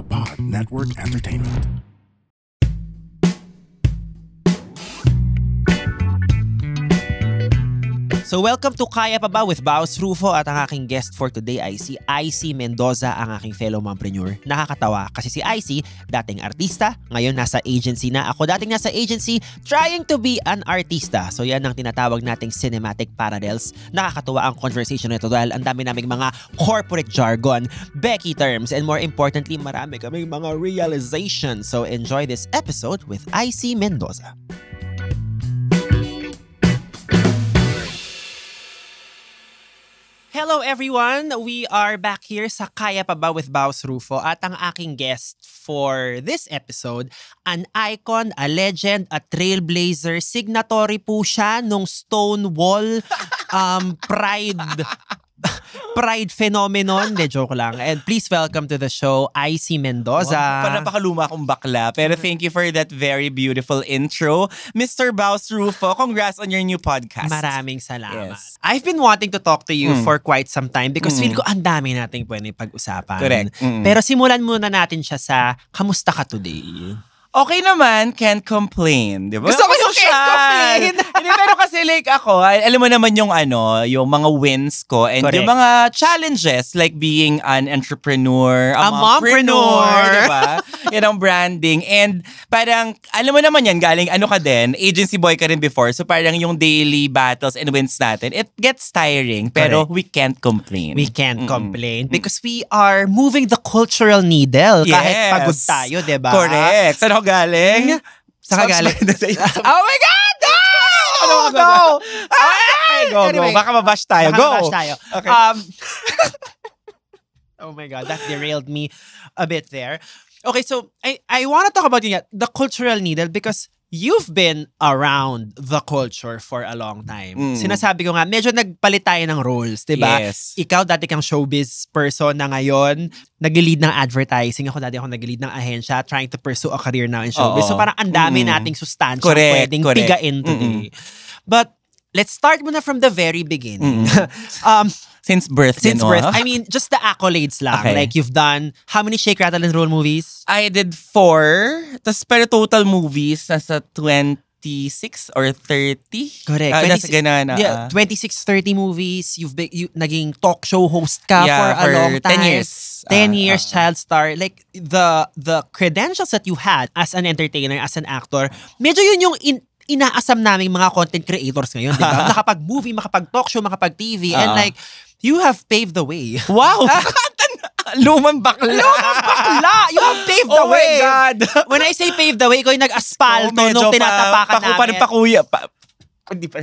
Pod Network Entertainment. So welcome to Kaya Pa Ba with Baus Rufo at ang aking guest for today ay si IC Mendoza, ang aking fellow mompreneur. Nakakatawa kasi si IC, dating artista, ngayon nasa agency na. Ako dating nasa agency, trying to be an artista. So yan ang tinatawag nating cinematic parallels. Nakakatawa ang conversation nito dahil ang dami naming mga corporate jargon, Becky terms, and more importantly, marami kaming mga realizations. So enjoy this episode with IC Mendoza. Hello everyone! We are back here sa Kaya Pa Ba with Baus Rufo at ang aking guest for this episode, an icon, a legend, a trailblazer, signatory po siya nung Stonewall Pride phenomenon. De joke lang. And please welcome to the show, IC Mendoza. Wow, napakaluma akong bakla. Pero thank you for that very beautiful intro. Mr. Baus Rufo, congrats on your new podcast. Maraming salamat. Yes. I've been wanting to talk to you for quite some time because feel ko ang dami nating pwedeng pag-usapan. Correct. Pero simulan muna natin siya sa kamusta ka today? Okay naman, can't complain. Di ba? Gusto ko yung can't complain! Hindi, pero kasi like ako, alam mo naman yung yung mga wins ko and Correct. yung mga challenges like being an entrepreneur, A mompreneur. diba? Yan ang branding. And parang, alam mo naman yan, galing ka din, agency boy ka rin before, so parang yung daily battles and wins natin, it gets tiring, pero we can't complain. We can't complain because we are moving the cultural needle kahit Yes. pagod tayo, diba? Correct. Saan ako galing? Saan ka galing? Oh my God! No! No! Ay, go. Anyway, Baka mabash tayo. Baka Go! mabash tayo. Okay. Oh my God, that derailed me a bit there. Okay, so I want to talk about the cultural needle because you've been around the culture for a long time. Sinasabi ko nga, medyo nagpalit tayo ng roles, diba? Yes. Ikaw dati kang showbiz person na ngayon, nag-lead ng advertising. Ako dati ako nag-lead ng ahensya, trying to pursue a career now in showbiz. Oo. So parang ang dami nating sustansya Correct, pwedeng correct. pigain today. But let's start muna from the very beginning. Since birth. Since din, birth, no? I mean, just the accolades lang. Okay. Like you've done, how many Shake, Rattle, and Roll movies? I did 4. Tapos pero total movies, nasa 26 or 30. Correct. Nasa ganun. Yeah, 26, 30 movies. Naging talk show host ka for a long 10 time. years. 10 years, child star. Like, the credentials that you had as an entertainer, as an actor, medyo yun yung inaasam naming mga content creators ngayon, di ba? Makapag-movie, makapag-talk show, makapag-TV. And like, you have paved the way. Wow! Lumang bakla! Bakla! You have paved the Oh my way! God! When I say paved the way, ikaw yung nag-aspalto nung Medyo tinatapakan namin. Parang pakuya. Hindi pa.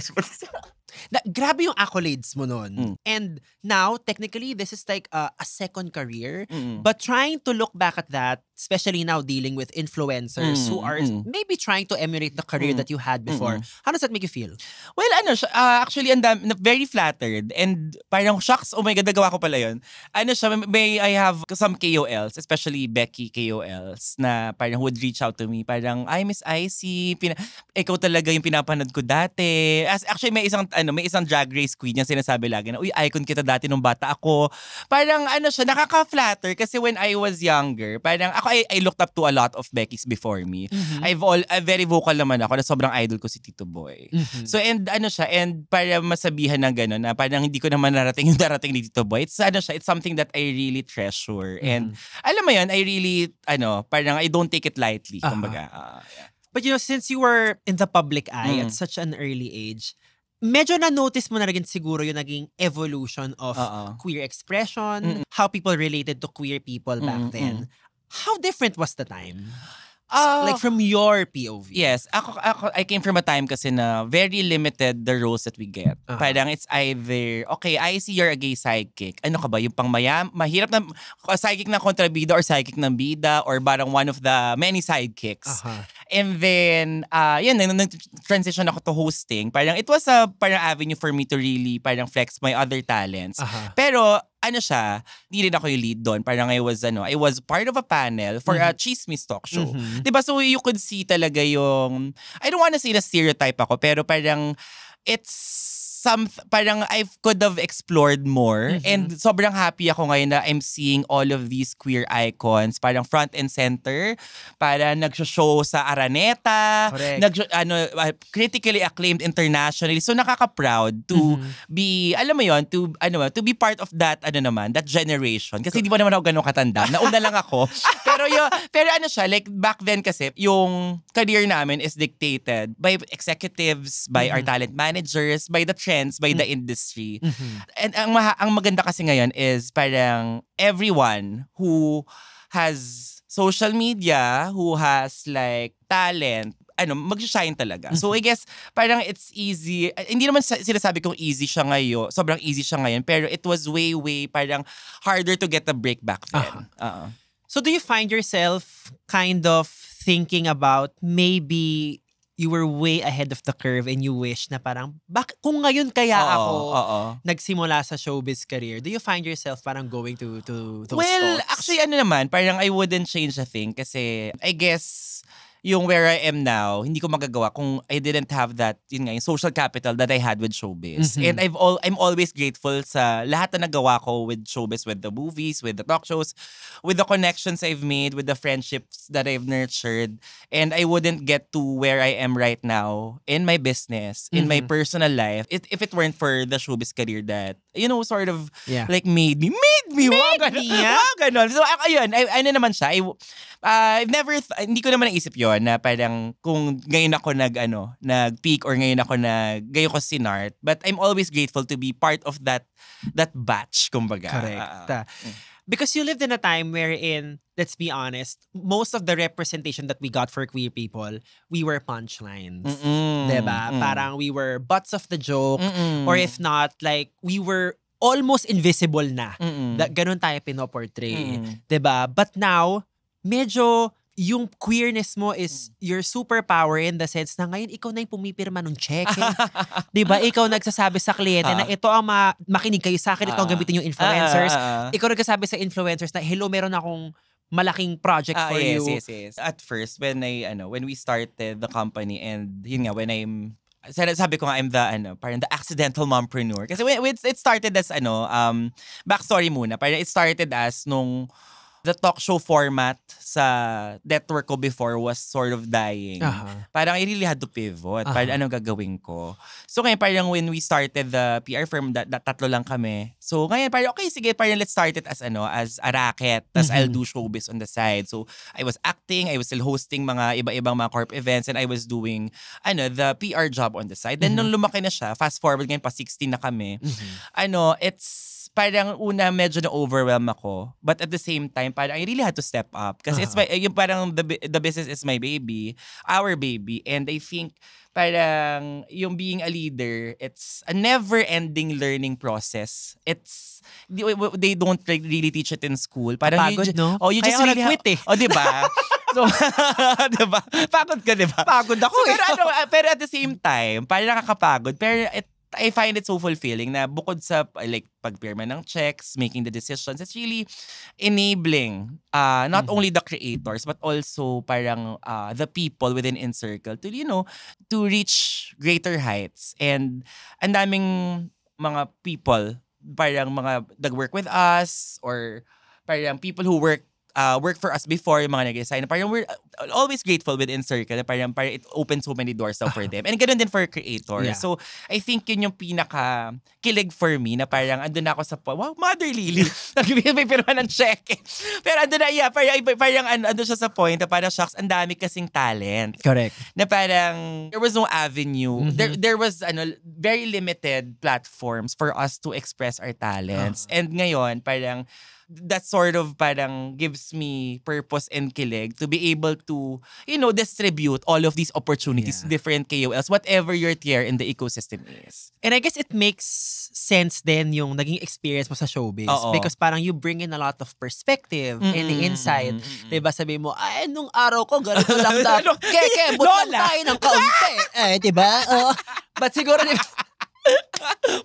Grabe yung accolades mo nun. And now, technically, this is like a second career. But trying to look back at that, especially now dealing with influencers who are maybe trying to emulate the career that you had before, how does that make you feel? Well, actually, very flattered. And parang, shocks, oh my God, nagawa ko pala yun. I have some KOLs, especially Becky KOLs, na parang would reach out to me. Parang, ay, Miss IC, ikaw talaga yung pinapanood ko dati. Actually, may isang drag race queen yung sinasabi lagi na, uy, icon kita dati nung bata ako. Parang, nakaka-flatter kasi when I was younger, parang, I looked up to a lot of Beckys before me. Very vocal naman ako na sobrang idol ko si Tito Boy. So, and para masabihan ng gano'n na parang hindi ko naman narating yung darating ni Tito Boy. It's something that I really treasure. And alam mo yun, I really, parang I don't take it lightly. Kumbaga, yeah. But since you were in the public eye at such an early age, medyo na-notice mo na rin siguro yung naging evolution of queer expression, how people related to queer people back then. How different was the time? Like from your POV? Yes. Ako, I came from a time kasi na very limited the roles that we get. Parang it's either, okay, I see you're a gay sidekick. Ano ka ba? Yung mahirap na sidekick na kontrabida or sidekick ng bida or parang one of the many sidekicks. And then, nag-transition ako to hosting. Parang it was a parang avenue for me to really parang flex my other talents. Pero, hindi rin ako yung lead doon. Parang I was part of a panel for a chismis talk show. Diba? So you could see talaga yung, I don't wanna say na stereotype ako, pero parang it's parang I could have explored more. And sobrang happy ako ngayon na I'm seeing all of these queer icons, parang front and center, para nag-show sa Araneta, critically acclaimed internationally. So nakaka-proud to be, alam mo yon, to be part of that, that generation. Kasi hindi pa naman ako ganun katanda. Nauna lang ako. pero siya, like back then kasi, yung career namin is dictated by executives, by our talent managers, by the trends, by the industry. And ang maganda kasi ngayon is parang everyone who has social media, who has like talent, mag-shine talaga. So I guess parang it's easy. Hindi naman sinasabi kong easy siya ngayon. Sobrang easy siya ngayon. Pero it was way parang harder to get a break back then. So do you find yourself kind of thinking about maybe you were way ahead of the curve and you wish na parang, kung ngayon kaya ako nagsimula sa showbiz career, do you find yourself parang going to those thoughts? Actually naman, parang I wouldn't change a thing kasi I guess yung where I am now, hindi ko magagawa kung I didn't have that, yung social capital that I had with showbiz. And I'm always grateful sa lahat na nagawa ko with showbiz, with the movies, with the talk shows, with the connections I've made, with the friendships that I've nurtured. And I wouldn't get to where I am right now in my business, in my personal life, if it weren't for the showbiz career that, sort of like made me. Ganon. So ayun, naman siya. I've never, hindi ko naman naisip yon na parang kung ngayon ako nag-peak or ngayon ko sinart. But I'm always grateful to be part of that batch, kumbaga. Correct. Because you lived in a time wherein, let's be honest, most of the representation that we got for queer people, we were punchlines. Diba? Parang we were butts of the joke. Or if not, like, we were almost invisible na. Ganun tayo pinoportray. Diba? But now, medyo yung queerness mo is your superpower in the sense na ngayon ikaw na yung pumipirma ng check. Diba? Ikaw nagsasabi sa kliyente na ito ang makinig kayo sa akin, ito ang gamitin yung influencers. Ikaw nagsasabi sa influencers na hello, meron akong malaking project for you. Yes. At first, when we started the company and yun nga, sabi ko nga I'm parang the accidental mompreneur. Kasi it started as backstory muna. Parang it started as nung the talk show format sa network ko before was sort of dying. Parang I really had to pivot. Parang anong gagawin ko. So ngayon parang when we started the PR firm, that tatlo lang kami. So ngayon parang okay, sige, parang let's start it as a racket. Tas I'll do showbiz on the side. So I was acting, I was still hosting mga iba-ibang mga corp events, and I was doing the PR job on the side. Then nung lumaki na siya, fast forward ngayon pa 16 na kami. It's parang una medyo na-overwhelm ako. But at the same time, parang I really had to step up. Kasi it's yung parang the business is my baby, our baby. And I think parang yung being a leader, it's a never-ending learning process. They don't really teach it in school. Parang Pagod, no? You just Kaya really nag-quit diba? So, diba? Pagod ka, diba? Pagod ako. So, pero at the same time, parang nakakapagod. Pero I find it so fulfilling na bukod sa like pagpirma ng checks, making the decisions, it's really enabling not only the creators but also parang the people within InCircle to reach greater heights. And ang daming mga people, parang mga nag-work with us or parang people who work for us before, yung mga nag-resign. Parang we're always grateful with InCircle. Parang it opens so many doors for them. And ganun din for creators. Yeah. So, I think yun yung pinaka-kilig for me na parang andun na ako sa wow, Mother Lily. May pirma ng check. Pero andun na, parang andun siya sa point na parang, shucks, ang dami kasing talent. Correct. Na parang, there was no avenue. There was very limited platforms for us to express our talents. And ngayon, parang, that sort of parang gives me purpose and kilig to be able to, distribute all of these opportunities to different KOLs, whatever your tier in the ecosystem is. And I guess it makes sense then yung naging experience mo sa showbiz. Because parang you bring in a lot of perspective and insight. Diba sabi mo, nung araw ko, ganito lang dapat. Keke, but lang tayo ng kaunti. Diba? But siguro,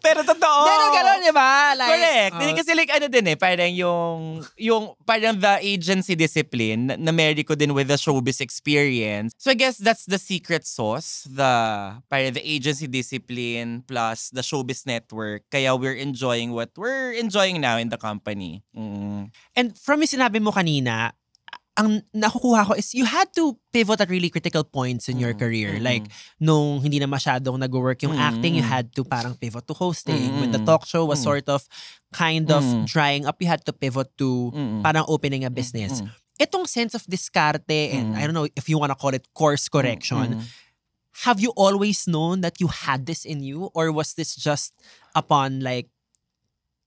Pero totoo. Pero gano'n, di ba? Like, Correct. Kasi like ano din parang yung parang the agency discipline na marry ko din with the showbiz experience. So I guess that's the secret sauce, parang the agency discipline plus the showbiz network. Kaya we're enjoying what we're enjoying now in the company. And from yung sinabi mo kanina, ang nakukuha ko is you had to pivot at really critical points in your career. Like, nung hindi na masyadong nag-work yung acting, you had to parang pivot to hosting. When the talk show was sort of kind of drying up, you had to pivot to parang opening a business. Itong sense of diskarte and I don't know if you wanna call it course correction, have you always known that you had this in you? Or was this just upon like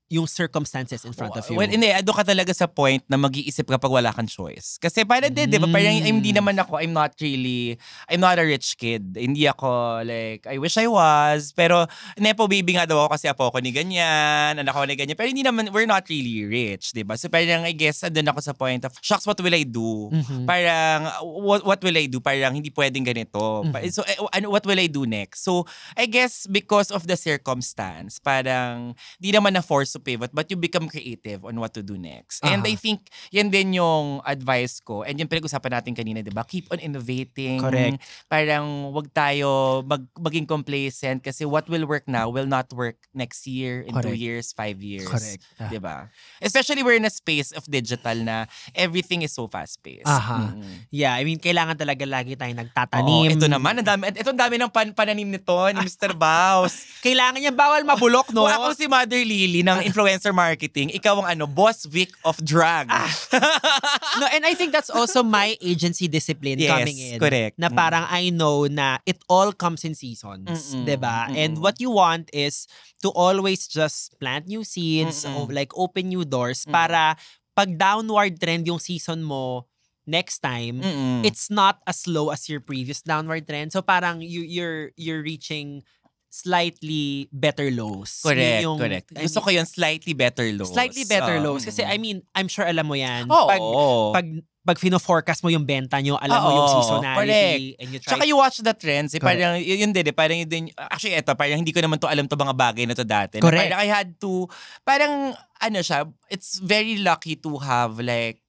yung circumstances in front of you? Well, doon ka talaga sa point na mag-iisip kapag wala kang choice. Kasi parang di ba, parang hindi naman ako, I'm not a rich kid. Hindi ako like, I wish I was. Pero, nepo baby nga daw ako kasi apo ako ni ganyan, anak ko ni ganyan. Pero hindi naman, we're not really rich, di ba? So parang, I guess, andun ako sa point of, shucks, what will I do? Parang, what will I do? Parang, hindi pwedeng ganito. So, what will I do next? So, I guess, because of the circumstance, parang, di naman na-force to pivot, but you become creative on what to do next. And I think, yan din yung advice ko. And yung pinag-usapan natin kanina, di ba? Keep on innovating. Correct. Parang, wag tayo maging complacent kasi what will work now will not work next year, in 2 years, 5 years. Correct. Di ba? Especially we're in a space of digital na everything is so fast-paced. Yeah, I mean, kailangan talaga lagi tayong Oo, nagtatanim. ito naman, ang dami ng pananim nito ni Mr. Baus. Kailangan niya bawal mabulok, no? Kung ako si Mother Lily ng influencer marketing, ikaw ang Boss Vic of drag. No, and I think that's also my agency discipline Yes, coming in. correct. Na parang I know na it all comes in seasons. Diba? And what you want is to always just plant new seeds, like open new doors para pag downward trend yung season mo, next time, it's not as low as your previous downward trend. So parang you're reaching slightly better lows. Correct, Yung, correct. I Gusto mean, ko yung slightly better lows. Slightly better lows. Kasi I mean, I'm sure alam mo yan. Oo. Pag fino-forecast mo yung benta nyo, alam mo yung seasonality. And you try. Tsaka you watch the trends. Parang yun din. Parang yun din. Actually, eto, parang hindi ko naman to alam to mga bagay na to dati. Correct. Parang I had to, parang siya, it's very lucky to have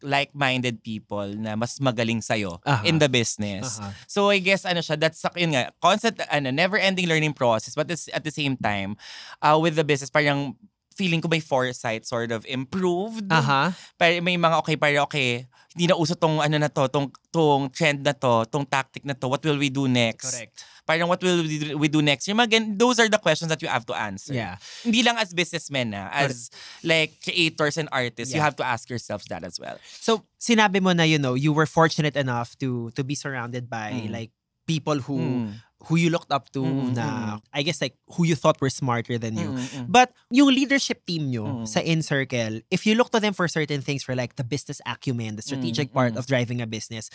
like-minded people na mas magaling sa'yo in the business. So I guess siya, that's yun nga, constant, never-ending learning process. But at the same time, with the business, parang feeling ko may foresight sort of improved. Pero may mga hindi na uso tong tong trend na to, tong tactic na to, what will we do next? Correct. Parang what will we do next? Those are the questions that you have to answer. Yeah. Hindi lang as businessmen as like creators and artists, you have to ask yourselves that as well. So, sinabi mo na, you were fortunate enough to be surrounded by like people who you looked up to na, I guess like who you thought were smarter than you. But yung leadership team nyo sa InCircle, if you look to them for certain things for like the business acumen, the strategic part of driving a business,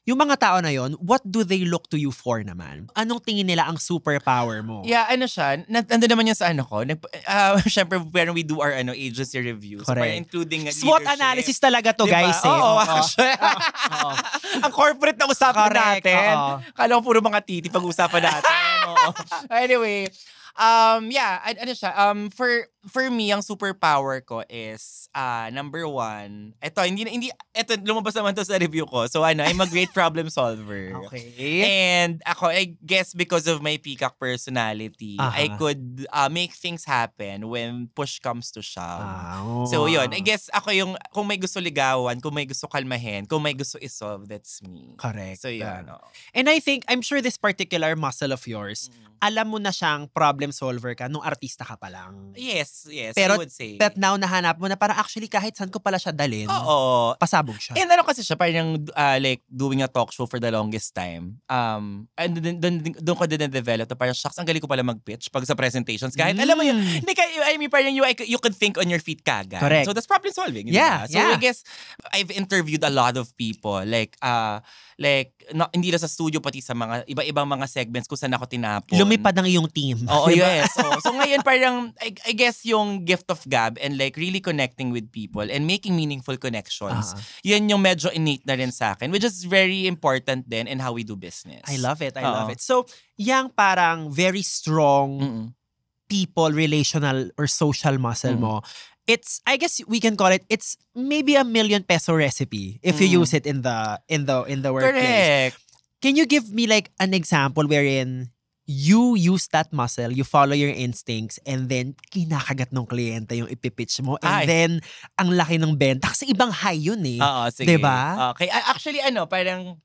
yung mga tao na yon, what do they look to you for naman? Anong tingin nila ang superpower mo? Yeah, siya, nandun naman yan sa ko. Syempre, when we do our agency reviews, Correct. including SWOT leadership. analysis talaga to, Diba? guys. Oo. Ang corporate na usapan Correct, natin. oo. Kala ko puro mga titi pag-usapan natin. Anyway, siya, for me, ang superpower ko is, number one, eto, lumabas naman to sa review ko. So, I'm a great problem solver. Okay. And ako, I guess because of my peacock personality, I could make things happen when push comes to shove. So, yun. I guess ako yung, kung may gusto ligawan, kung may gusto kalmahin, kung may gusto isolve, that's me. Correct. So, yun. And I think, I'm sure this particular muscle of yours, alam mo na siyang problem solver ka nung artista ka pa lang. Yes, Pero, I would say. But now, nahanap mo na parang actually kahit saan ko pala siya dalhin, Oo. pasabog siya. And kasi siya, parang like doing a talk show for the longest time. And doon ko din na-develop to parang, shucks, ang galing ko pala mag-pitch pag sa presentations. Kahit, alam mo yun, I mean, parang you could think on your feet kagad. Correct. So that's problem solving. Yeah, diba? So I guess, I've interviewed a lot of people. Like hindi lang sa studio, pati sa mga iba-ibang mga segments kung saan ako tinapon. Lumipad ang iyong team. Oo, yes. So ngayon parang, I guess yung gift of gab and like really connecting with people and making meaningful connections, yun yung medyo innate na rin sa akin, which is very important din in how we do business. I love it. I love it. So, yang parang very strong people, relational or social muscle mo, it's, I guess we can call it's maybe a ₱1,000,000 recipe if you use it in the workplace. Correct. Can you give me like an example wherein you use that muscle, you follow your instincts, and then kinakagat ng kliyente yung ipipitch mo, and then ang laki ng benta kasi ibang high yun eh. Oo, sige. Diba? Okay. Actually, parang...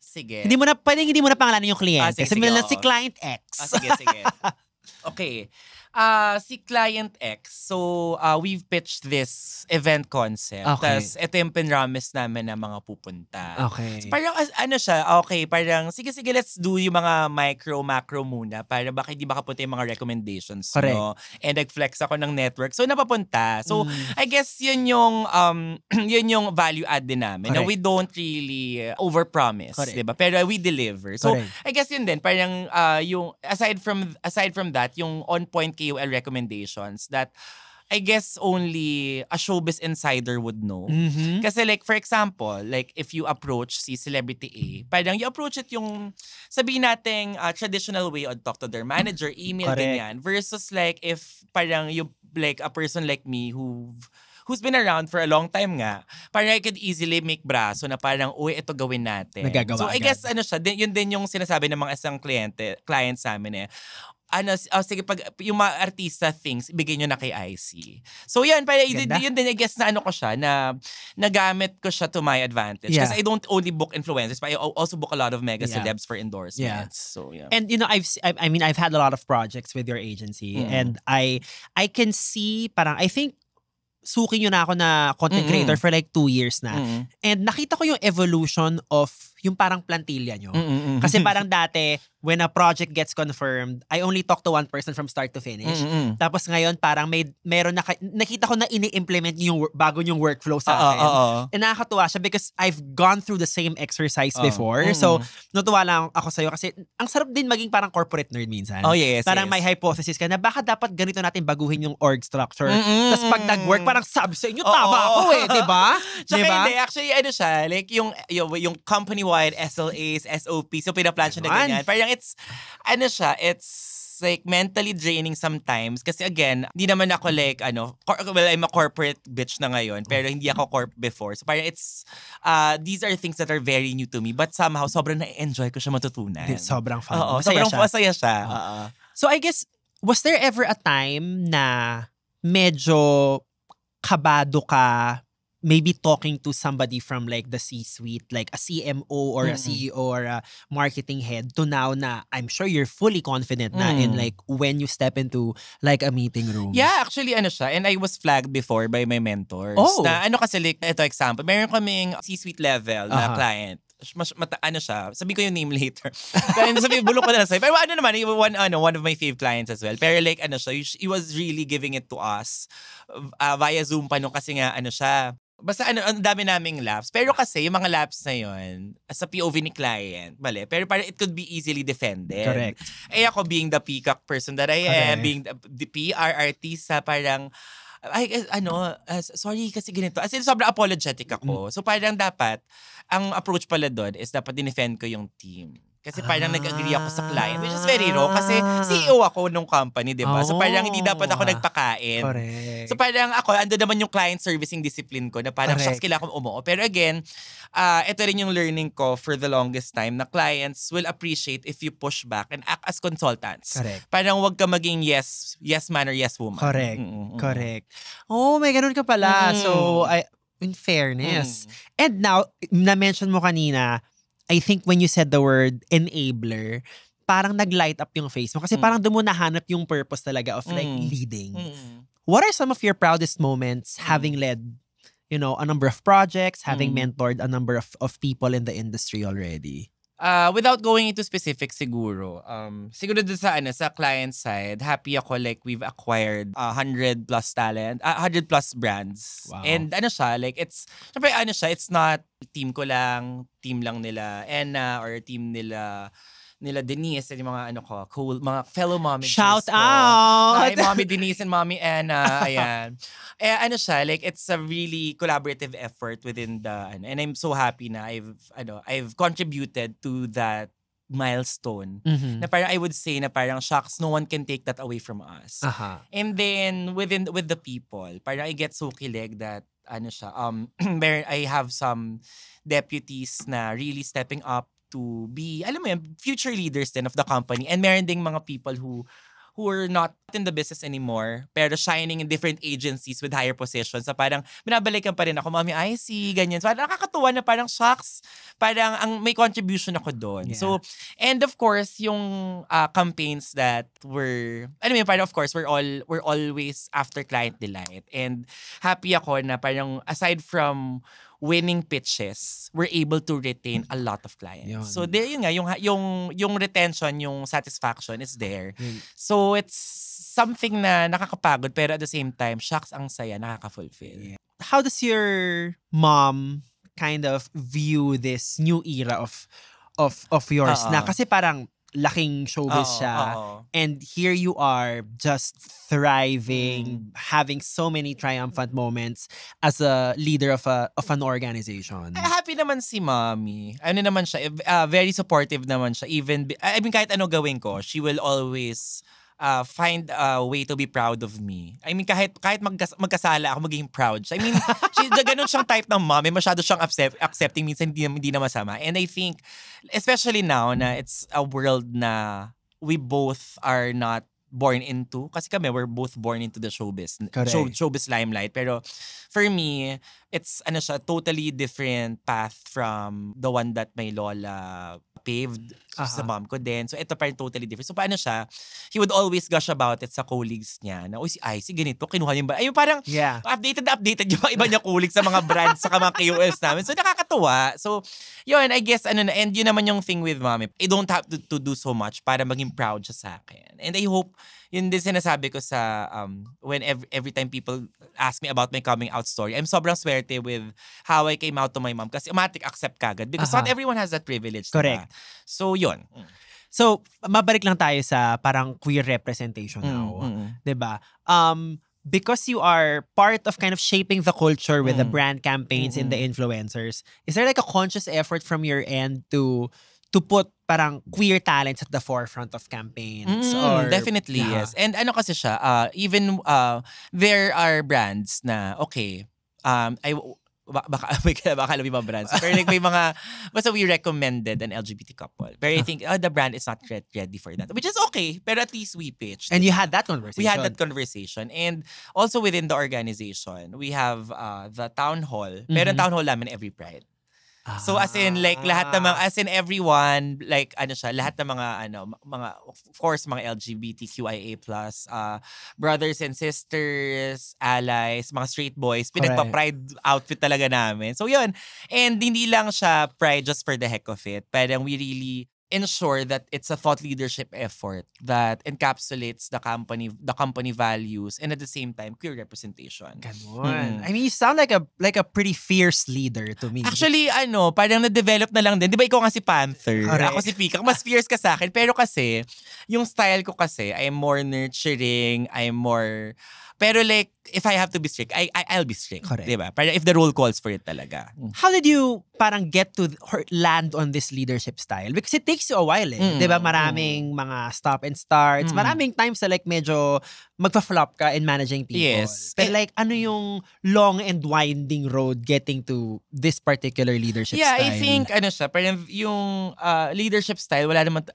Sige. Hindi mo na pangalanan yung kliyente. Sige, Sabihin mo lang oo. si Client X. Sige. Okay. Si Client X, so we've pitched this event concept. Okay. Tapos ito yung pinramis namin na mga pupunta. Okay. So, parang parang sige, let's do yung mga macro muna para baka hindi makapunta yung mga recommendations. Correct. No? And nag-flex ako ng network. So napapunta. So I guess yun yung value add din namin. Na Correct. we don't really overpromise. Correct. Diba? Pero we deliver. So Correct. I guess yun din, parang yung aside from that, yung on-point KOL recommendations that I guess only a showbiz insider would know. Mhm. Kasi like, for example, like if you approach si Celebrity A, parang you approach it yung sabihin nating traditional way on talk to their manager, email, Correct. ganyan. Versus like if parang you like a person like me who's been around for a long time nga, parang I could easily make braso na parang, uy, ito gawin natin. Nagagawa So I agad. guess yun din yung sinasabi ng mga isang client sa amin sige, pag yung mga artista things, ibigay nyo na kay IC. So yan, parang Ganda. yun din, I guess na ko siya, na nagamit ko siya to my advantage. Yeah. Kasi I don't only book influencers, but I also book a lot of mega Yeah. celebs for endorsements. Yeah. So yeah. And I've had a lot of projects with your agency, and I can see parang I think suki nyo na ako na content creator for like 2 years na. And nakita ko yung evolution of yung parang plantilla nyo. Kasi parang dati, when a project gets confirmed, I only talk to one person from start to finish. Tapos ngayon, parang meron nakita ko na ini-implement yung bago yung workflow sa akin. And nakakatuwa siya because I've gone through the same exercise before. So, natuwa lang ako sa'yo kasi ang sarap din maging parang corporate nerd minsan. Oh, yes, Parang may hypothesis ka na baka dapat ganito natin baguhin yung org structure. Tapos pag nag-work, parang sabi sa inyo, tama ako eh, di ba? Tsaka Diba? hindi, actually, siya, like yung company-wide SLAs, SOPs, so pinaplan siya na ganyan. Parang it's like mentally draining sometimes kasi again, hindi naman ako like I'm a corporate bitch na ngayon pero hindi ako corp before. So parang it's these are things that are very new to me but somehow sobrang na-enjoy ko siya matutunan. Sobrang fun. Oo, Masaya sobrang siya. masaya siya. So I guess, was there ever a time na medyo kabado ka maybe talking to somebody from like the C-suite, like a CMO or a CEO or a marketing head to now na I'm sure you're fully confident na in like when you step into like a meeting room? Yeah, actually siya. And I was flagged before by my mentors. Oh. Na kasi like, ito example, meron kaming C-suite level na client. Siya, sabi ko yung name later. Kaya sabi, bulok ko na lang sa'yo. Pero naman, one of my fave clients as well. Pero like, siya, he was really giving it to us via Zoom pa nung kasi nga, siya, basta ang dami naming laughs. Pero kasi, yung mga laughs na yun, sa POV ni client, mali. Pero parang it could be easily defended. Correct. Ako being the peacock person that I am, being the PR artista, parang, sorry kasi ganito. As in, sobrang apologetic ako. So parang dapat, ang approach pala doon is dapat dinefend ko yung team. Kasi parang nag-agree ako sa client, which is very wrong kasi CEO ako nung company, di ba? So parang hindi dapat ako nagpakain. Correct. So parang ako, ando naman yung client servicing discipline ko na parang shucks, kailangan ko umuo. Pero again, ito rin yung learning ko for the longest time na clients will appreciate if you push back and act as consultants. Correct. Parang wag ka maging yes man or yes woman. Correct. Correct. Oh, may ganun ka pala. So, in fairness. And now, na-mention mo kanina, I think when you said the word enabler, parang nag-light up yung face mo. Kasi parang doon mo nahanap yung purpose talaga of like leading. What are some of your proudest moments having led, a number of projects, having mentored a number of people in the industry already? Without going into specifics siguro dun sa client side, happy ako like we've acquired 100 plus 100 plus brands. Wow. And siya, like it's not team ko lang, team lang nila Enna or team nila Denise and yung mga cool, mga fellow mommy. Shout out! Hi, Mommy Denise and Mommy Enna. Ayan. Siya, like it's a really collaborative effort within the and I'm so happy na I've contributed to that milestone. Mhm. Na parang I would say na parang shocks, no one can take that away from us. Aha. And then with the people, parang I get so kilig that I have some deputies na really stepping up to be, alam mo yun, future leaders din of the company. And meron ding mga people who are not in the business anymore, pero shining in different agencies with higher positions. So parang binabalikan pa rin ako, Mami, I see, ganyan. So parang nakakatuwa na parang shocks, parang may contribution ako doon. Yeah. So, and of course, yung campaigns that were, parang of course, we're always after client delight. And happy ako na parang aside from winning pitches, we're able to retain a lot of clients. Yun. So there yun nga, yung retention, yung satisfaction is there. So it's something na nakakapagod pero at the same time, shocks ang saya, nakaka-fulfill. How does your mom kind of view this new era of yours na kasi parang laking showbiz siya and here you are just thriving, having so many triumphant moments as a leader of an organization? Happy naman si Mommy. Ano naman siya, very supportive naman siya. Even kahit ano gawin ko, she will always find a way to be proud of me. Kahit magkasala ako, maging proud siya. Ganun siyang type ng mom. Masyado siyang accepting, minsan hindi na masama. And I think, especially now na it's a world na we both are not born into. Kasi we're both born into the showbiz limelight. Pero for me, it's totally different path from the one that my lola paved sa mom ko din. So ito pa rin totally different. So paano siya? He would always gush about it sa colleagues niya. Na, si Icy, ganito, kinuha niya ba? Parang updated yung iba niya colleagues sa mga brands, sa mga KOLs namin. So nakakatuwa. So yun, I guess, and yun naman yung thing with mommy. I don't have to do so much para maging proud siya sa akin. And I hope, yun din sinasabi ko sa, when every time people ask me about my coming out story, I'm sobrang swerte with how I came out to my mom kasi automatic accept kagad because not everyone has that privilege. Correct. Diba? So, yun. So, mabalik lang tayo sa parang queer representation now. Diba? Because you are part of kind of shaping the culture with the brand campaigns and the influencers, is there like a conscious effort from your end to put parang queer talents at the forefront of campaigns? Or Definitely, yes. And kasi siya, even there are brands na, okay, baka alam yung mga brands. Pero like may mga, basta we recommended an LGBT couple. But I think the brand is not ready for that. Which is okay. Pero at least we pitched. And you had that conversation. We had that conversation. And also within the organization, we have the town hall. Pero town hall namin every Pride. So as in like lahat ng mga, as in everyone, like lahat ng mga of course mga LGBTQIA+, brothers and sisters, allies, mga straight boys, pinagpa-pride outfit talaga namin. So yun, and hindi lang siya pride just for the heck of it. Parang we really ensure that it's a thought leadership effort that encapsulates the company values and at the same time queer representation. Ganun. You sound like a pretty fierce leader to me. Actually, parang na-develop na lang din. Di ba ikaw nga si Panther? Correct. Ako si Pika. Mas fierce ka sa akin. Pero kasi, yung style ko kasi, I'm more nurturing, pero like, if I have to be strict, I'll be strict. Correct. Diba? Parang if the role calls for it talaga. How did you parang get to land on this leadership style? Because it takes you a while Diba? Maraming mga stop and starts. Maraming times na like medyo magpa-flop ka in managing people. Yes. Pero like, ano yung long and winding road getting to this particular leadership style? I think, parang yung leadership style,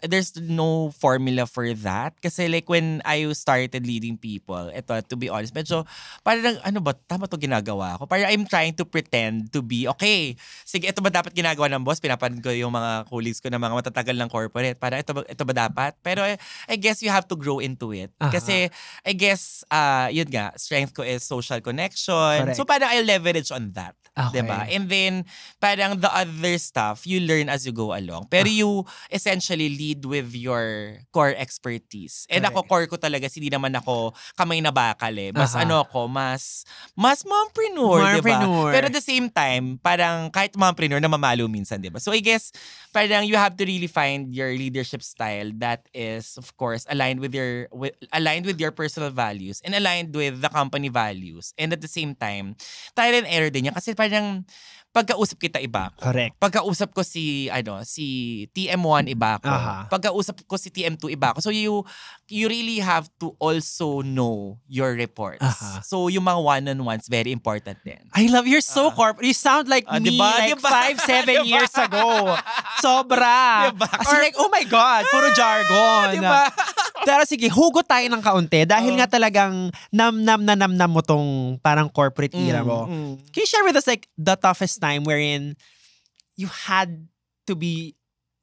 there's no formula for that. Kasi like when I started leading people, to be honest, medyo, parang tama to ginagawa ko. Parang I'm trying to pretend to be, okay, sige, ito ba dapat ginagawa ng boss? Pinapanood ko yung mga colleagues ko na mga matatagal ng corporate. Parang ito ba dapat? Pero I guess you have to grow into it. Kasi I guess, yun nga, strength ko is social connection. Correct. So parang I leverage on that. Okay. Diba? And then, parang the other stuff, you learn as you go along. Pero you essentially lead with your core expertise. And Correct. ako, core ko talaga, hindi naman ako kamay na bakal Mas mas mompreneur, diba? Pero at the same time, parang kahit mompreneur na mamalo minsan, diba? So I guess, parang you have to really find your leadership style that is, of course, aligned with your personal values and aligned with the company values. And at the same time, trial and error din yan. Kasi parang pagkausap kita iba ako. Correct. Pagkausap ko si TM1 iba ako. Aha. Pagkausap ko si TM2 iba ako. So you really have to also know your reports. Aha. So yung mga one-on-ones very important din. I love you're so corporate. You sound like me diba? like Diba? 5-7 years ago. Sobra. Diba? As in like, oh my God, puro jargon. Diba? Pero sige, hugot tayo ng kaunti dahil nga talagang nam mo tong parang corporate era mo. Can you share with us like the toughest time wherein you had to be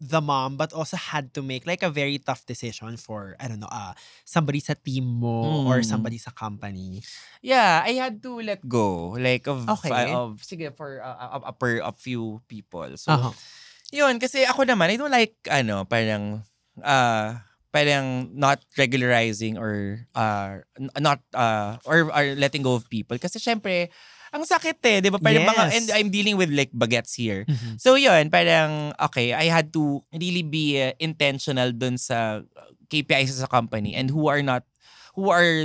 the mom but also had to make like a very tough decision for, I don't know, somebody sa team mo or somebody sa company? Yeah, I had to let go like of Okay. sige for a few people. So Uh-huh. yun kasi ako naman I don't like parang not regularizing or not or letting go of people kasi syempre ang sakit di ba parang mga Yes. and I'm dealing with like bagets here. Mhm. So yun parang okay I had to really be intentional dun sa KPIs sa company and who are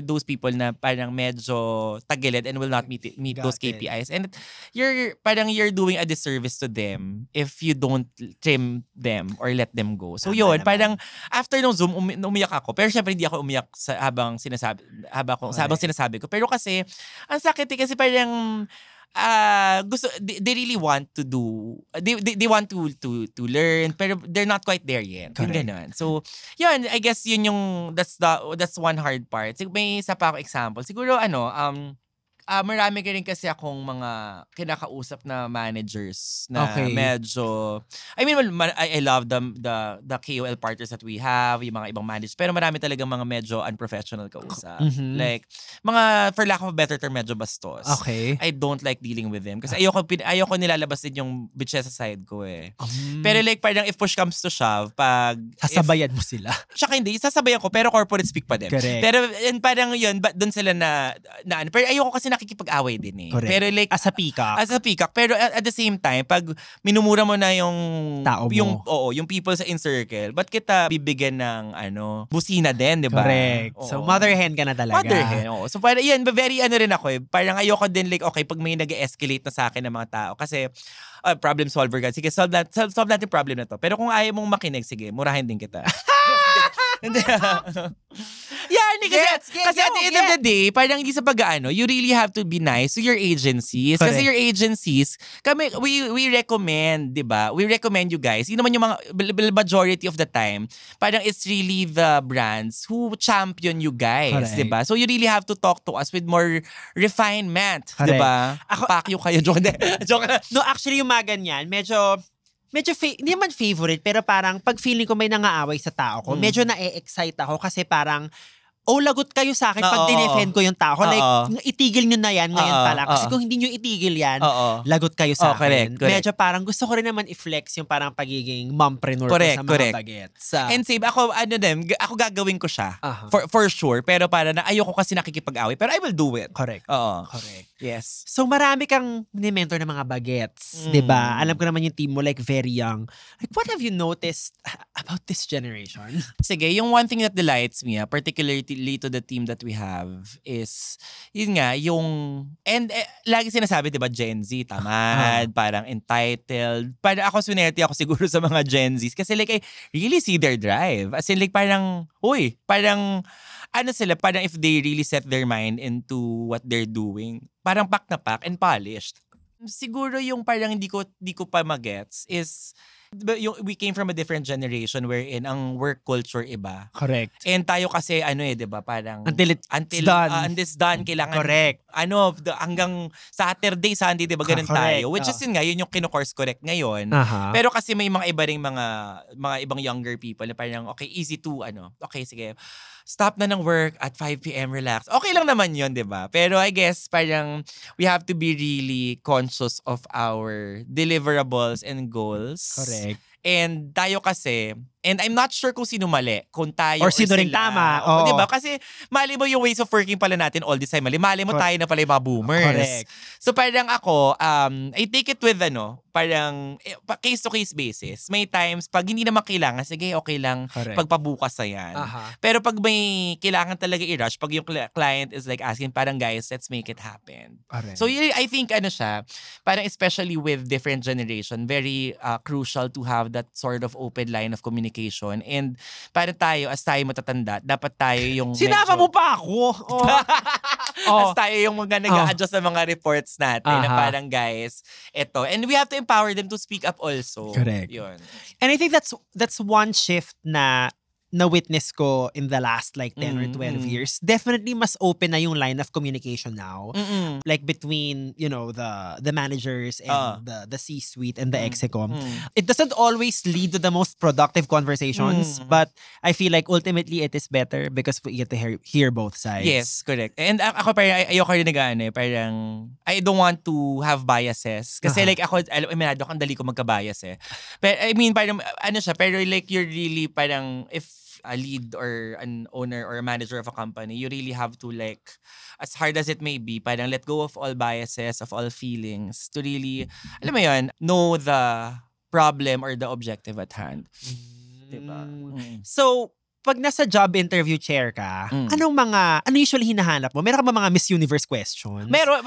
those people na parang medyo tagilid and will not meet those Got it. KPIs. And you're doing a disservice to them if you don't trim them or let them go. So Tama yun, naman. parang after nung Zoom, umiyak ako. Pero syempre hindi ako umiyak habang sinasabi ko. Pero kasi, ang sakit kasi parang they really want to do they want to learn pero they're not quite there yet. Yung Correct. ganun. So yun, I guess yun yung that's one hard part. May isa pa akong example. Siguro marami ka rin kasi akong mga kinakausap na managers na Okay. medyo I mean I love the KOL partners that we have, yung mga ibang managers, pero marami talagang mga medyo unprofessional kausap. Mhm. Like mga for lack of a better term medyo bastos. Okay. I don't like dealing with them kasi ayoko nilalabas din yung bitches sa side ko Pero Pero like parang if push comes to shove, sasabayan mo sila. Tsaka hindi, sasabayan ko pero corporate speak pa din. Correct. Pero and parang yun, doon sila na pero ayoko kasi nakikipag-away din Correct. Pero like As a peacock. as a peacock, pero at the same time, pag minumura mo na yung Tao mo. yung people sa in circle, ba't kita bibigyan ng busina din, 'di ba? Correct. So, Oo. mother hen ka na talaga. Mother hen, oo. So parang yan, very rin ako Parang ayoko din like, okay, pag may nag-escalate na sa akin ng mga tao. Kasi, problem solver ka. Sige, solve natin yung problem na to. Pero kung ayaw mong makinig, sige, murahin din kita. Hindi. Yan, kasi at the end of the day, parang hindi sa pag-ano, you really have to be nice to your agencies. Correct. Kasi your agencies, we recommend, di ba? We recommend you guys. Yun naman yung mga majority of the time, parang it's really the brands who champion you guys, Correct. di ba? So you really have to talk to us with more refinement, di Correct. ba? Pakyo kayo. Joke na. Joke na. No, actually, yung mga ganyan, medyo hindi naman favorite, pero parang pag feeling ko may nangaaway sa tao ko, medyo na-excite ako kasi parang, lagot kayo sa akin pag Oo. dinefend ko yung tao ko. Like, Oo. itigil nyo na yan ngayon Oo. pa lang. Kasi Oo. kung hindi nyo itigil yan, Oo. lagot kayo sa akin. Correct. Medyo parang gusto ko rin naman i-flex yung parang pagiging mompreneur ko sa mga Correct. bagets. And same, ako gagawin ko siya. Aha. For sure. Pero para na ayoko kasi nakikipag-away. Pero I will do it. Correct. Oo. Correct. Yes. So marami kang ni-mentor ng mga bagets, 'di ba? Alam ko naman yung team mo like very young. Like what have you noticed about this generation? Sige, yung one thing that delights me, particularly to the team that we have, is, yun nga, and lagi sinasabi, di ba, Gen Z, tamad, parang entitled. Parang ako, swinerte ako siguro sa mga Gen Zs. Kasi like, I really see their drive. As in like, parang, sila, parang if they really set their mind into what they're doing, parang pack na pack and polished. Siguro yung parang hindi ko pa magets is, we came from a different generation wherein ang work culture iba. Correct. And tayo kasi di ba, parang Until it's done. Until it's done, kailangan Correct. hanggang Saturday, Sunday, di ba, ganun Correct. tayo. Which is yun nga, yun yung kino-course correct ngayon. Aha. Pero kasi may mga iba ring mga ibang younger people na parang, okay, easy to, okay, sige, stop na ng work at 5 p.m., relax. Okay lang naman yun, di ba? Pero I guess parang we have to be really conscious of our deliverables and goals. Correct. And tayo kasi, and I'm not sure kung sino mali, kung tayo Or sino rin sila. tama, Oo, oo. diba? Kasi mali mo yung ways of working pala natin all this time. Mali mo tayo na pala yung mga boomers. Correct. So parang ako, I take it with parang case-to-case basis. May times, pag hindi naman kailangan, sige, okay lang, Correct. pagpabukas na yan. Aha. Pero pag may kailangan talaga i-rush, pag yung client is like asking, parang guys, let's make it happen. Correct. So I think siya, parang especially with different generation, very crucial to have that sort of open line of communication. And para tayo, as tayo matatanda, dapat tayo yung Sinama mo pa ako! As tayo yung mga nag-a-adjust ng mga reports natin na parang guys, eto. And we have to empower them to speak up also. Correct. Yun. And I think that's one shift na witness ko in the last like 10 or 12 years. Definitely mas open na yung line of communication now. Like between, you know, the managers and the C-suite and the execom. It doesn't always lead to the most productive conversations, but I feel like ultimately it is better because we get to hear both sides. Yes, correct. And ako parang ayoko rin parang I don't want to have biases. Kasi like ako, aminado ko, ang dali ko magka-bias eh. Pero I mean, parang ano siya, pero like you're really parang, if a lead or an owner or a manager of a company, you really have to like, as hard as it may be, parang let go of all biases, of all feelings to really, alam mo yun, know the problem or the objective at hand. Diba? So, pag nasa job interview chair ka, ano usually hinahanap mo? Meron ka ba mga Miss Universe questions? Meron,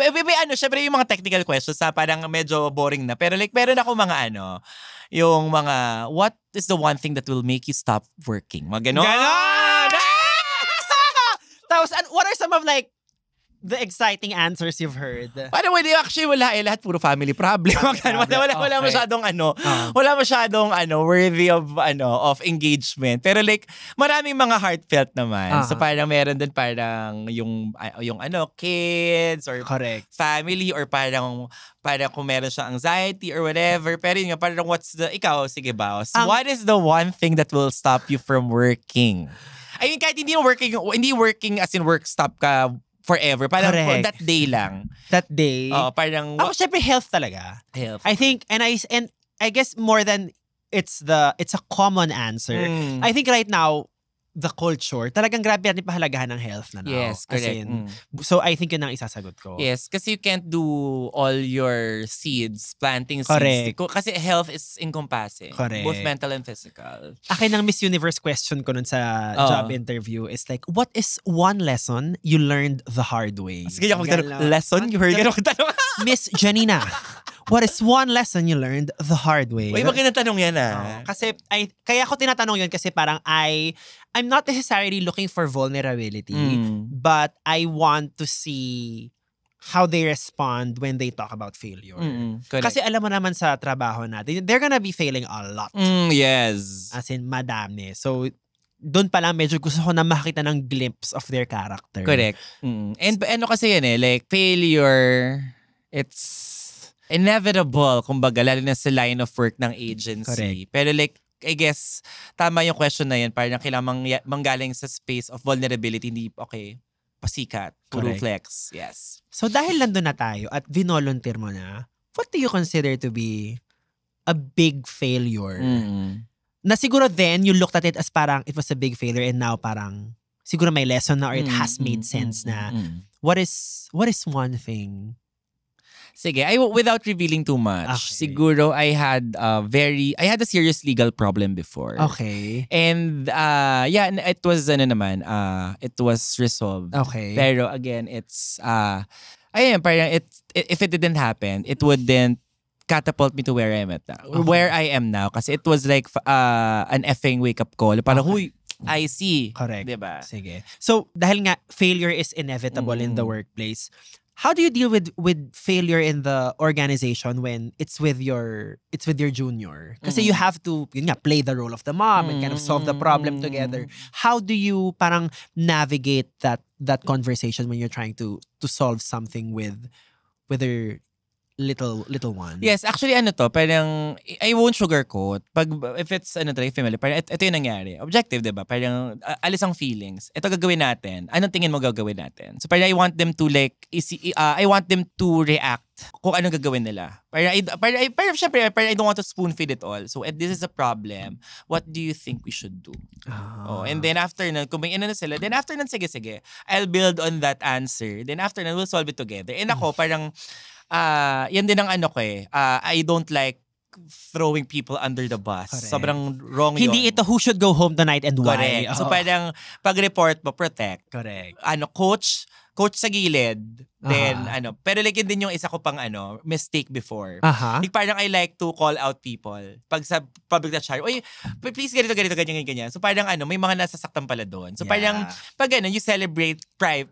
syempre yung mga technical questions na parang medyo boring na. Pero like, meron ako mga yung mga, what is the one thing that will make you stop working? Mga ganon. Tapos, what are some of like, the exciting answers you've heard? Parang actually wala lahat puro family problem. Wala masyadong wala masyadong worthy of engagement. Pero like maraming mga heartfelt naman. So parang meron din parang yung kids or correct, family or parang kung meron siya anxiety or whatever. Pero yun nga, parang ikaw, sige boss. What is the one thing that will stop you from working? I mean, kahit hindi working as in work stop ka forever. Parang for that day lang. That day. Parang syempre health talaga. Health. I think and I guess more than it's a common answer. I think right now the culture, talagang grabe natin pahalagahan ng health na now. Yes, correct. So I think yun ang isasagot ko. Yes, kasi you can't do all your planting seeds. Correct. Kasi health is encompassing. Correct. Both mental and physical. Akin ang Miss Universe question ko nun sa job interview is like, what is one lesson you learned the hard way? Sige, ako magtanong, lesson? You heard ako magtanong? Miss Janina, what is one lesson you learned the hard way? Uy, magandang tanong yan Kasi, kaya ako tinatanong yun kasi parang I'm not necessarily looking for vulnerability, but I want to see how they respond when they talk about failure. Kasi alam mo naman sa trabaho natin, they're gonna be failing a lot. Yes. As in, madami. So, doon pa lang medyo gusto ko na makita ng glimpse of their character. Correct. And kasi yan like failure, it's inevitable, kumbaga, lalo na sa line of work ng agency. Correct. Pero like, I guess, tama yung question na yan. Parang kailangan manggaling sa space of vulnerability. Hindi, pasikat. Puro flex. Yes. So dahil nandun na tayo at vinolunteer mo na, what do you consider to be a big failure? Na siguro then, you looked at it as parang it was a big failure and now parang siguro may lesson na or it has made sense na what is one thing? Sige, without revealing too much, siguro I had a serious legal problem before. Okay. And it was it was resolved. Okay. Pero again, it's parang if it didn't happen, it wouldn't catapult me to where I'm at now. Where I am now. Kasi it was like an effing wake-up call. Parang, huy, I see. Correct. Diba? Sige. So, dahil nga, failure is inevitable in the workplace. How do you deal with failure in the organization when it's with your junior? Kasi you have to play the role of the mom and kind of solve the problem together. How do you parang navigate that conversation when you're trying to solve something with their little one? Yes, actually parang I won't sugarcoat. If it's family, parang ito yung nangyari. Objective, 'di ba? Parang alis ang feelings. Ito gagawin natin. Anong tingin mo gagawin natin? So parang I want them to I want them to react kung anong gagawin nila. Parang syempre, I don't want to spoon feed it all. So this is a problem. What do you think we should do? And then after nun, kung may na sila, then after nun, sige. I'll build on that answer. Then after nun, we'll solve it together. And ako, parang yan din ang I don't like throwing people under the bus. Correct. Sobrang wrong Hindi yun. ito who should go home tonight and why. Correct. So parang pag-report mo, protect. Correct. Coach, coach sa gilid. Then, pero like yun din yung isa ko pang mistake before. Like parang I like to call out people. Pag sa public chat, oy, please ganito, ganyan. So parang may mga nasasaktan pala doon. So parang, pag you celebrate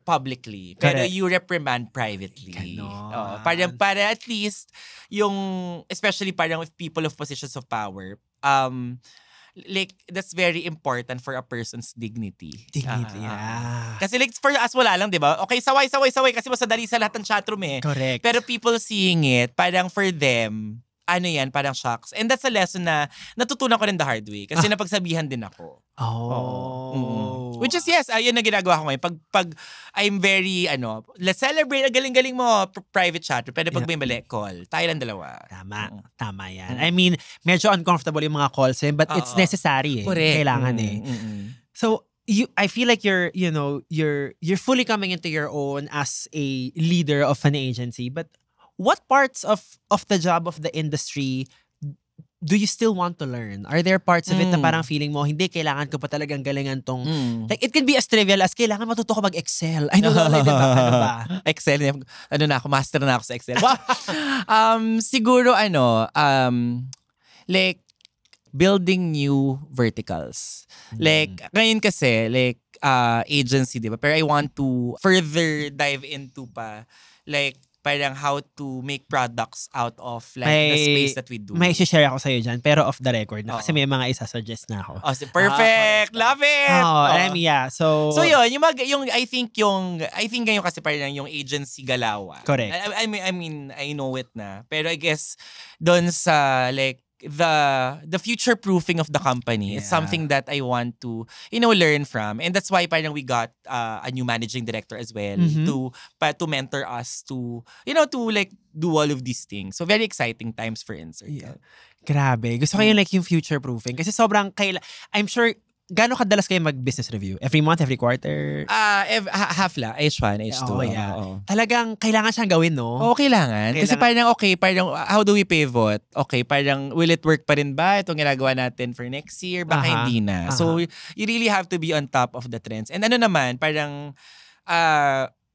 publicly, pero you reprimand privately. Parang para at least, yung, especially parang with people of positions of power, like, that's very important for a person's dignity. Kasi like, for us, wala lang, di ba? Okay, saway, kasi mas madali sa lahat ng chatroom eh. Correct. Pero people seeing it, parang for them, parang shocks. And that's a lesson na natutunan ko rin the hard way. Kasi napagsabihan din ako. Which is, yes, ayun na ginagawa ko ngayon. Pag I'm very, let's celebrate, galing-galing mo, private chat. Pero pag may mali, call. Tayo lang dalawa. Tama yan. I mean, medyo uncomfortable yung mga calls but it's necessary eh. Correct. Kailangan So, I feel like you're fully coming into your own as a leader of an agency. But what parts of the job of the industry do you still want to learn? Are there parts of it na parang feeling mo, hindi, kailangan ko pa talagang galingan tong... Like, it can be as trivial as kailangan matuto ko mag-Excel. I know, like, diba? Ano ba? Excel, master na ako sa Excel. Siguro, like, building new verticals. Like, ngayon kasi, like, agency, diba? Pero I want to further dive into pa, like, parang how to make products out of like the space that we do. May share ako sa'yo dyan, pero off the record na. Kasi may mga isa-suggest na ako. Perfect! Love it! So yun, I think ngayon kasi parang yung agency galawa. Correct. I mean, I know it na. Pero I guess, doon sa like, the future proofing of the company is something that I want to learn from, and that's why parang we got a new managing director as well to mentor us to like do all of these things. So very exciting times for Insert. Grabe, gusto ko yung like yung future proofing kasi sobrang I'm sure. Gaano kadalas kayo mag-business review? Every month, every quarter? Half la. H1, H2. Talagang kailangan siyang gawin, no? Oo, kailangan. Kasi parang how do we pivot? Okay, parang will it work pa rin ba itong ginagawa natin for next year? Baka hindi na. So, you really have to be on top of the trends. And naman, parang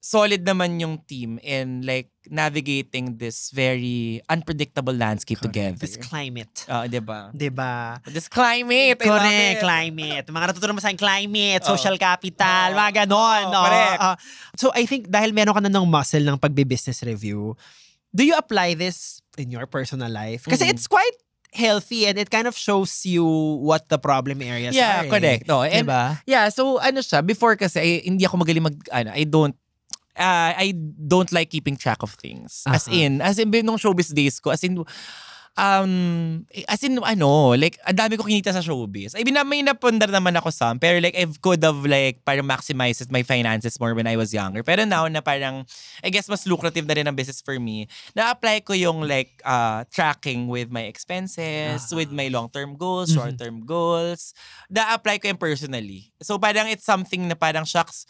solid naman yung team in like navigating this very unpredictable landscape together. This climate. Diba? This climate. Correct, climate. Mga natutunan mo sa climate, social capital, mga ganon. Correct. So I think dahil meron ka na ng muscle ng pagbe-business review, do you apply this in your personal life? Kasi it's quite healthy and it kind of shows you what the problem areas are. Yeah, correct. And, diba? Yeah, so siya, before kasi hindi ako magaling I don't like keeping track of things. As in nung showbiz days ko, like, ang dami ko kinita sa showbiz. I mean, may napundar naman ako pero like, I could have like, parang maximized my finances more when I was younger. Pero now na parang, I guess mas lucrative na rin ang business for me, na-apply ko yung like, tracking with my expenses, with my long-term goals, short-term goals. Na-apply ko yung personally. So parang it's something na parang shocks,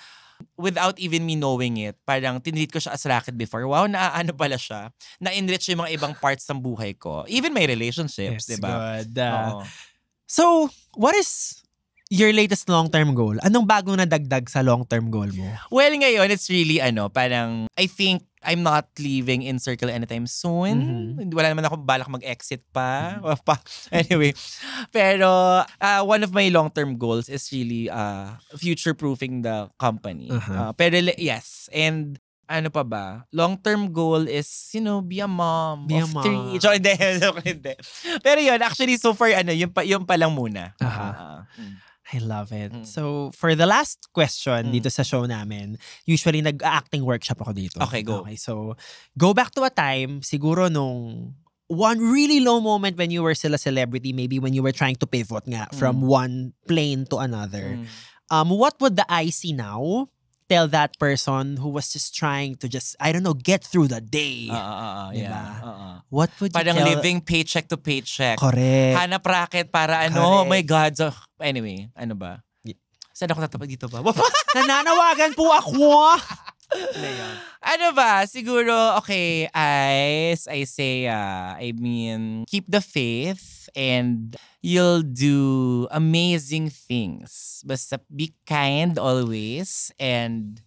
without even me knowing it, parang tinreat ko siya as racket before. Wow, naano pala siya. Na-enrich yung mga ibang parts ng buhay ko. Even my relationships, diba? Good. So, what is your latest long-term goal? Anong bagong nadagdag sa long-term goal mo? Well, ngayon, it's really, parang, I think, I'm not leaving In Circle anytime soon. Wala naman ako balak mag-exit pa. Anyway. Pero, one of my long-term goals is really future-proofing the company. Pero, yes. And, ano pa ba? Long-term goal is, be a mom of 3. Hindi. Pero yun, actually, so far, yun pa lang muna. I love it. So, for the last question dito sa show namin, usually nag-acting workshop ako dito. Okay, go. Okay, so, go back to a time, siguro nung one really low moment when you were still a celebrity, maybe when you were trying to pivot nga from one plane to another. What would the IC now tell that person who was just trying to get through the day? What would you parang tell? Living paycheck to paycheck. Correct. Hanap racket para oh my God. So, anyway, ano ba? Saan ako tatapat dito ba? Nananawagan po ako! Ano ba? Siguro, okay, as I say, I mean, keep the faith and you'll do amazing things. Basta be kind always and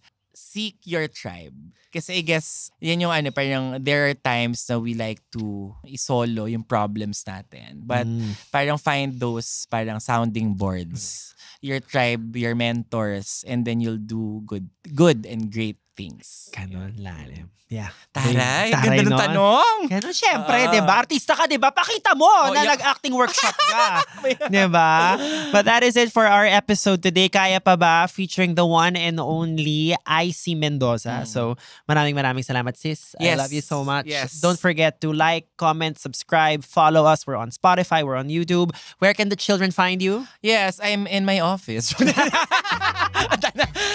seek your tribe. Kasi I guess, yan yung parang there are times na we like to isolo yung problems natin. But parang find those parang sounding boards. Your tribe, your mentors, and then you'll do good and great things. Ganon, lalim. Yeah. Taray, Taray ganda ng nun. tanong. Ganon, syempre, di ba? Artista ka, di ba? Pakita mo na nag-acting workshop ka. Di ba? But that is it for our episode today. Kaya pa ba? Featuring the one and only IC Mendoza. So, maraming salamat, sis. I Yes. love you so much. Yes. Don't forget to like, comment, subscribe, follow us. We're on Spotify. We're on YouTube. Where can the children find you? Yes, I'm in my office.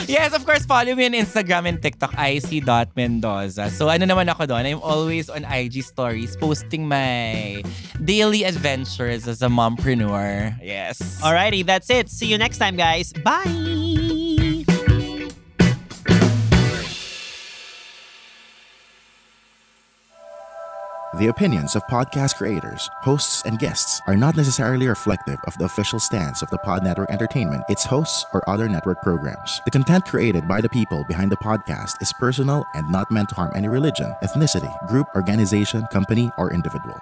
Yes, of course, follow me on Instagram and TikTok, ic.mendoza. So ano naman ako doon, I'm always on IG stories posting my daily adventures as a mompreneur. Yes. Alrighty, that's it. See you next time, guys. Bye! The opinions of podcast creators, hosts, and guests are not necessarily reflective of the official stance of the Pod Network Entertainment, its hosts, or other network programs. The content created by the people behind the podcast is personal and not meant to harm any religion, ethnicity, group, organization, company, or individual.